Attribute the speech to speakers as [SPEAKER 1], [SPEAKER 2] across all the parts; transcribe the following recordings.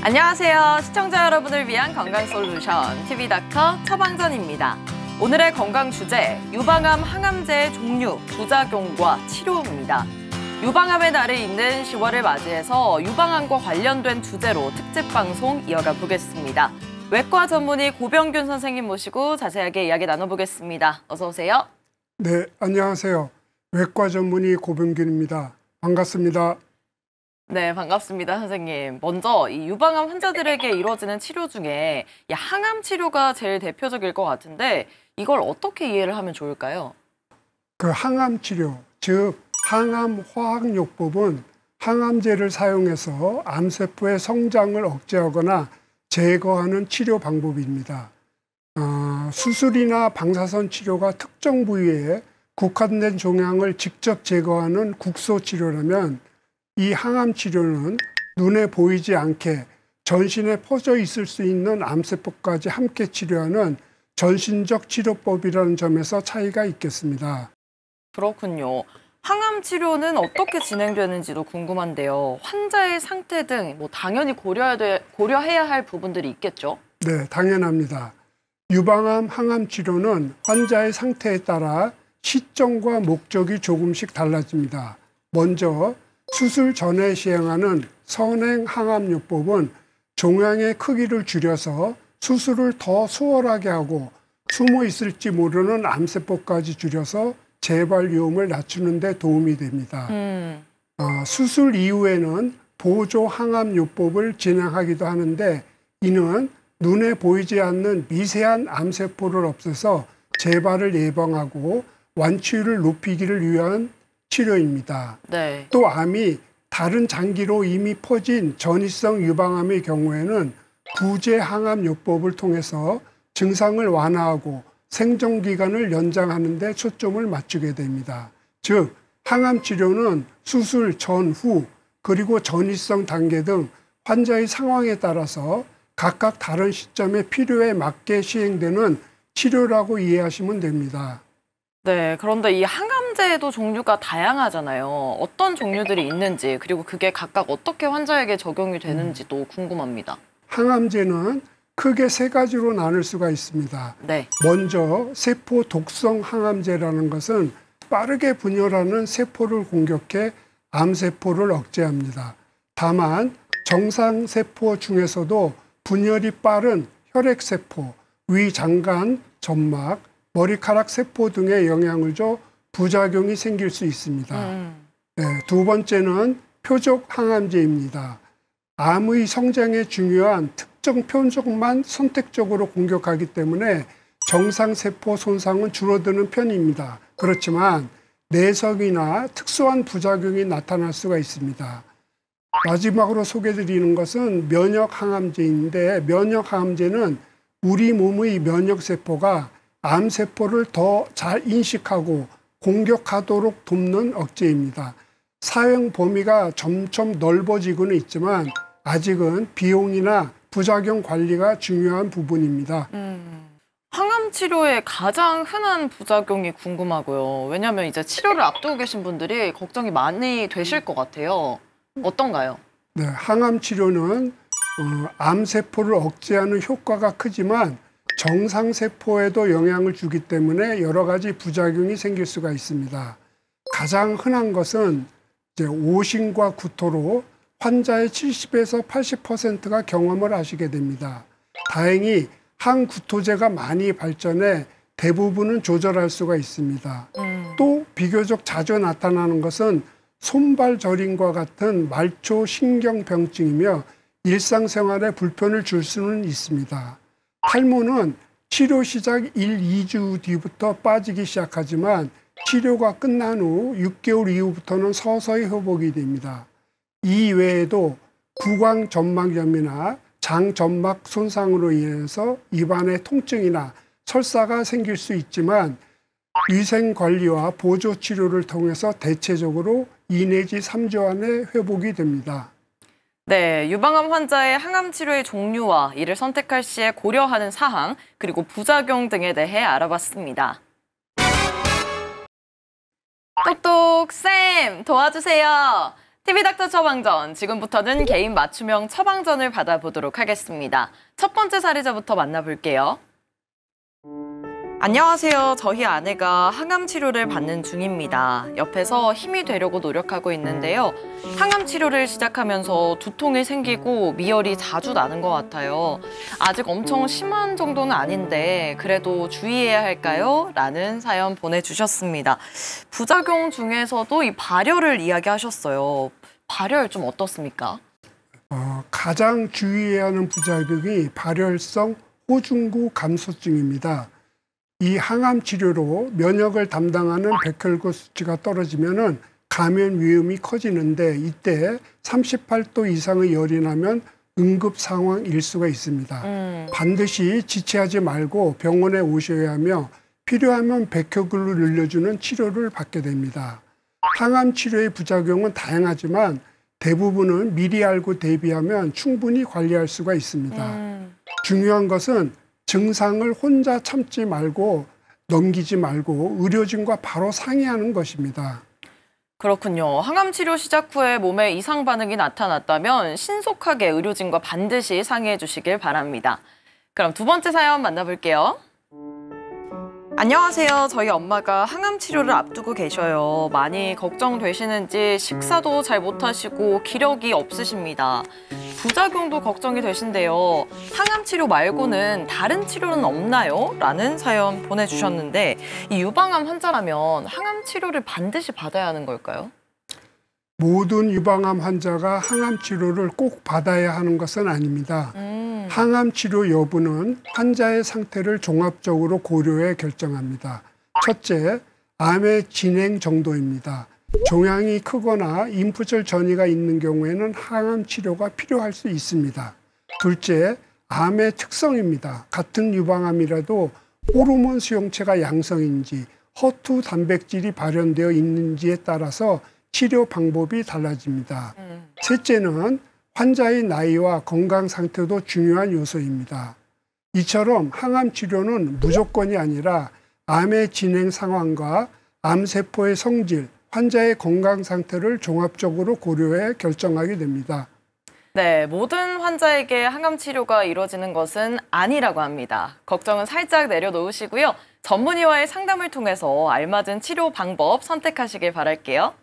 [SPEAKER 1] 안녕하세요. 시청자 여러분을 위한 건강솔루션 TV닥터 처방전입니다. 오늘의 건강 주제, 유방암 항암제의 종류, 부작용과 치료입니다. 유방암의 날을 잇는 10월을 맞이해서 유방암과 관련된 주제로 특집 방송 이어가 보겠습니다. 외과 전문의 고병균 선생님 모시고 자세하게 이야기 나눠보겠습니다. 어서 오세요.
[SPEAKER 2] 네, 안녕하세요. 외과 전문의 고병균입니다. 반갑습니다.
[SPEAKER 1] 네, 반갑습니다, 선생님. 먼저 이 유방암 환자들에게 이루어지는 치료 중에 이 항암 치료가 제일 대표적일 것 같은데 이걸 어떻게 이해를 하면 좋을까요?
[SPEAKER 2] 그 항암 치료, 즉 항암 화학요법은 항암제를 사용해서 암세포의 성장을 억제하거나 제거하는 치료 방법입니다. 수술이나 방사선 치료가 특정 부위에 국한된 종양을 직접 제거하는 국소 치료라면 이 항암 치료는 눈에 보이지 않게 전신에 퍼져 있을 수 있는 암세포까지 함께 치료하는 전신적 치료법이라는 점에서 차이가 있겠습니다.
[SPEAKER 1] 그렇군요. 항암 치료는 어떻게 진행되는지도 궁금한데요. 환자의 상태 등 당연히 고려해야 할 부분들이 있겠죠?
[SPEAKER 2] 네, 당연합니다. 유방암 항암 치료는 환자의 상태에 따라 시점과 목적이 조금씩 달라집니다. 먼저 수술 전에 시행하는 선행 항암요법은 종양의 크기를 줄여서 수술을 더 수월하게 하고 숨어 있을지 모르는 암세포까지 줄여서 재발 위험을 낮추는 데 도움이 됩니다. 수술 이후에는 보조 항암요법을 진행하기도 하는데 이는 눈에 보이지 않는 미세한 암세포를 없애서 재발을 예방하고 완치율을 높이기를 위한 치료입니다.
[SPEAKER 1] 네.
[SPEAKER 2] 또 암이 다른 장기로 이미 퍼진 전이성 유방암의 경우에는 부재 항암요법을 통해서 증상을 완화하고 생존 기간을 연장하는 데 초점을 맞추게 됩니다. 즉 항암 치료는 수술 전후 그리고 전이성 단계 등 환자의 상황에 따라서 각각 다른 시점의 필요에 맞게 시행되는 치료라고 이해하시면 됩니다.
[SPEAKER 1] 네, 그런데 이 항암제에도 종류가 다양하잖아요. 어떤 종류들이 있는지, 그리고 그게 각각 어떻게 환자에게 적용이 되는지도 궁금합니다.
[SPEAKER 2] 항암제는 크게 세 가지로 나눌 수가 있습니다.
[SPEAKER 1] 네.
[SPEAKER 2] 먼저 세포 독성 항암제라는 것은 빠르게 분열하는 세포를 공격해 암세포를 억제합니다. 다만 정상세포 중에서도 분열이 빠른 혈액세포, 위장관, 점막, 머리카락 세포 등에 영향을 줘 부작용이 생길 수 있습니다. 네, 두 번째는 표적 항암제입니다. 암의 성장에 중요한 특정 표적만 선택적으로 공격하기 때문에 정상세포 손상은 줄어드는 편입니다. 그렇지만 내성이나 특수한 부작용이 나타날 수가 있습니다. 마지막으로 소개드리는 것은 면역항암제인데 면역항암제는 우리 몸의 면역세포가 암세포를 더 잘 인식하고 공격하도록 돕는 억제입니다. 사용 범위가 점점 넓어지고는 있지만 아직은 비용이나 부작용 관리가 중요한 부분입니다.
[SPEAKER 1] 항암 치료의 가장 흔한 부작용이 궁금하고요. 왜냐하면 이제 치료를 앞두고 계신 분들이 걱정이 많이 되실 것 같아요. 어떤가요?
[SPEAKER 2] 네, 항암 치료는 암세포를 억제하는 효과가 크지만 정상세포에도 영향을 주기 때문에 여러 가지 부작용이 생길 수가 있습니다. 가장 흔한 것은 오심과 구토로 환자의 70에서 80%가 경험을 하시게 됩니다. 다행히 항구토제가 많이 발전해 대부분은 조절할 수가 있습니다. 또 비교적 자주 나타나는 것은 손발 저림과 같은 말초 신경병증이며 일상생활에 불편을 줄 수는 있습니다. 탈모는 치료 시작 1, 2주 뒤부터 빠지기 시작하지만 치료가 끝난 후 6개월 이후부터는 서서히 회복이 됩니다. 이 외에도 구강점막염이나 장점막 손상으로 인해서 입안에 통증이나 설사가 생길 수 있지만 위생관리와 보조치료를 통해서 대체적으로 2 내지 3주 안에 회복이 됩니다.
[SPEAKER 1] 네, 유방암 환자의 항암 치료의 종류와 이를 선택할 시에 고려하는 사항, 그리고 부작용 등에 대해 알아봤습니다. 똑똑 쌤 도와주세요. TV닥터 처방전, 지금부터는 개인 맞춤형 처방전을 받아보도록 하겠습니다. 첫 번째 사례자부터 만나볼게요. 안녕하세요. 저희 아내가 항암 치료를 받는 중입니다. 옆에서 힘이 되려고 노력하고 있는데요. 항암 치료를 시작하면서 두통이 생기고 미열이 자주 나는 것 같아요. 아직 엄청 심한 정도는 아닌데 그래도 주의해야 할까요? 라는 사연 보내주셨습니다. 부작용 중에서도 이 발열을 이야기하셨어요. 발열 좀 어떻습니까?
[SPEAKER 2] 가장 주의해야 하는 부작용이 발열성 호중구 감소증입니다. 이 항암 치료로 면역을 담당하는 백혈구 수치가 떨어지면은 감염 위험이 커지는데 이때 38도 이상의 열이 나면 응급 상황일 수가 있습니다. 반드시 지체하지 말고 병원에 오셔야 하며 필요하면 백혈구를 늘려주는 치료를 받게 됩니다. 항암 치료의 부작용은 다양하지만 대부분은 미리 알고 대비하면 충분히 관리할 수가 있습니다. 중요한 것은 증상을 혼자 참지 말고 넘기지 말고 의료진과 바로 상의하는 것입니다.
[SPEAKER 1] 그렇군요. 항암 치료 시작 후에 몸에 이상 반응이 나타났다면 신속하게 의료진과 반드시 상의해 주시길 바랍니다. 그럼 두 번째 사연 만나볼게요. 안녕하세요. 저희 엄마가 항암 치료를 앞두고 계셔요. 많이 걱정되시는지 식사도 잘 못하시고 기력이 없으십니다. 부작용도 걱정이 되신데요. 항암 치료 말고는 다른 치료는 없나요? 라는 사연 보내주셨는데 이 유방암 환자라면 항암 치료를 반드시 받아야 하는 걸까요?
[SPEAKER 2] 모든 유방암 환자가 항암 치료를 꼭 받아야 하는 것은 아닙니다. 항암 치료 여부는 환자의 상태를 종합적으로 고려해 결정합니다. 첫째, 암의 진행 정도입니다. 종양이 크거나 임부절 전이가 있는 경우에는 항암 치료가 필요할 수 있습니다. 둘째, 암의 특성입니다. 같은 유방암이라도 호르몬 수용체가 양성인지 허투 단백질이 발현되어 있는지에 따라서 치료 방법이 달라집니다. 셋째는 환자의 나이와 건강 상태도 중요한 요소입니다. 이처럼 항암 치료는 무조건이 아니라 암의 진행 상황과 암세포의 성질, 환자의 건강 상태를 종합적으로 고려해 결정하게 됩니다.
[SPEAKER 1] 네, 모든 환자에게 항암 치료가 이루어지는 것은 아니라고 합니다. 걱정은 살짝 내려놓으시고요. 전문의와의 상담을 통해서 알맞은 치료 방법 선택하시길 바랄게요.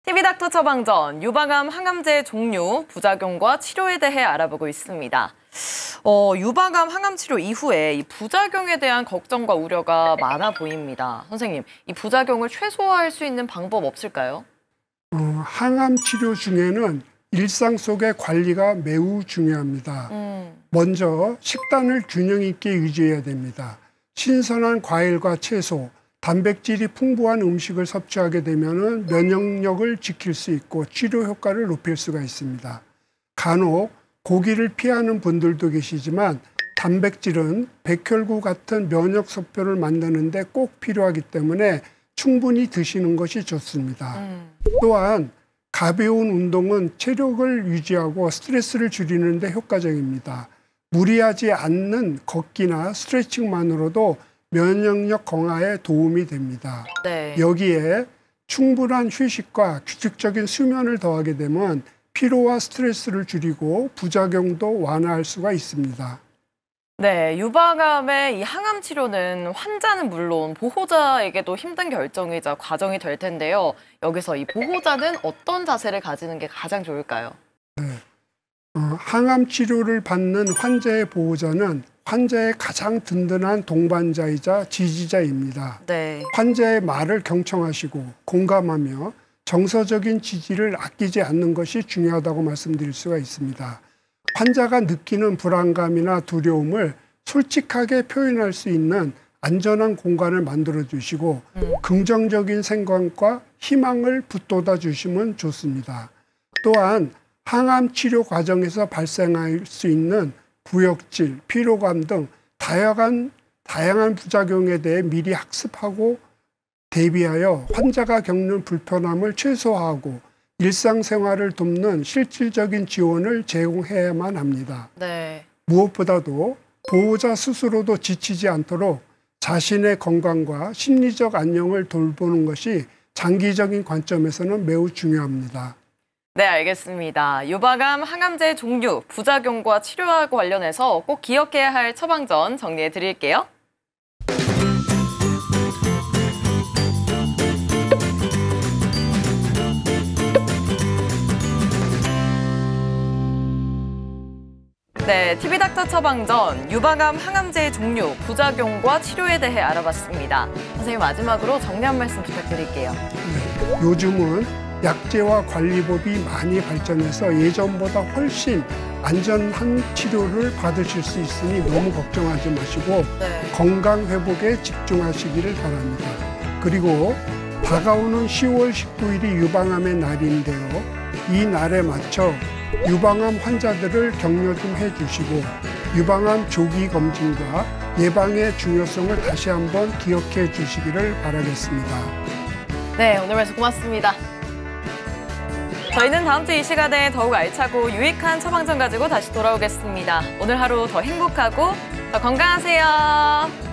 [SPEAKER 1] TV닥터 처방전, 유방암 항암제의 종류, 부작용과 치료에 대해 알아보고 있습니다. 유방암 항암 치료 이후에 이 부작용에 대한 걱정과 우려가 많아 보입니다. 선생님, 이 부작용을 최소화할 수 있는 방법 없을까요?
[SPEAKER 2] 항암 치료 중에는 일상 속의 관리가 매우 중요합니다. 먼저 식단을 균형 있게 유지해야 됩니다. 신선한 과일과 채소, 단백질이 풍부한 음식을 섭취하게 되면 면역력을 지킬 수 있고 치료 효과를 높일 수가 있습니다. 간혹 고기를 피하는 분들도 계시지만 단백질은 백혈구 같은 면역 소표를 만드는 데 꼭 필요하기 때문에 충분히 드시는 것이 좋습니다. 또한 가벼운 운동은 체력을 유지하고 스트레스를 줄이는 데 효과적입니다. 무리하지 않는 걷기나 스트레칭만으로도 면역력 강화에 도움이 됩니다.
[SPEAKER 1] 네.
[SPEAKER 2] 여기에 충분한 휴식과 규칙적인 수면을 더하게 되면 피로와 스트레스를 줄이고 부작용도 완화할 수가 있습니다.
[SPEAKER 1] 네, 유방암의 이 항암 치료는 환자는 물론 보호자에게도 힘든 결정이자 과정이 될 텐데요. 여기서 이 보호자는 어떤 자세를 가지는 게 가장 좋을까요?
[SPEAKER 2] 네. 항암 치료를 받는 환자의 보호자는 환자의 가장 든든한 동반자이자 지지자입니다.
[SPEAKER 1] 네.
[SPEAKER 2] 환자의 말을 경청하시고 공감하며 정서적인 지지를 아끼지 않는 것이 중요하다고 말씀드릴 수가 있습니다. 환자가 느끼는 불안감이나 두려움을 솔직하게 표현할 수 있는 안전한 공간을 만들어 주시고 긍정적인 생각과 희망을 붙돋아 주시면 좋습니다. 또한 항암 치료 과정에서 발생할 수 있는 구역질, 피로감 등 다양한 부작용에 대해 미리 학습하고 대비하여 환자가 겪는 불편함을 최소화하고 일상생활을 돕는 실질적인 지원을 제공해야만 합니다.
[SPEAKER 1] 네.
[SPEAKER 2] 무엇보다도 보호자 스스로도 지치지 않도록 자신의 건강과 심리적 안녕을 돌보는 것이 장기적인 관점에서는 매우 중요합니다.
[SPEAKER 1] 네, 알겠습니다. 유방암 항암제 종류, 부작용과 치료와 관련해서 꼭 기억해야 할 처방전 정리해 드릴게요. 네, TV닥터 처방전, 유방암 항암제의 종류, 부작용과 치료에 대해 알아봤습니다. 선생님, 마지막으로 정리 한 말씀 부탁드릴게요.
[SPEAKER 2] 네, 요즘은 약제와 관리법이 많이 발전해서 예전보다 훨씬 안전한 치료를 받으실 수 있으니 너무 걱정하지 마시고 건강 회복에 집중하시기를 바랍니다. 그리고 다가오는 10월 19일이 유방암의 날인데요. 이 날에 맞춰 유방암 환자들을 격려 좀 해주시고 유방암 조기 검진과 예방의 중요성을 다시 한번 기억해 주시기를 바라겠습니다.
[SPEAKER 1] 네, 오늘 말씀 고맙습니다. 저희는 다음 주 이 시간에 더욱 알차고 유익한 처방전 가지고 다시 돌아오겠습니다. 오늘 하루 더 행복하고 더 건강하세요.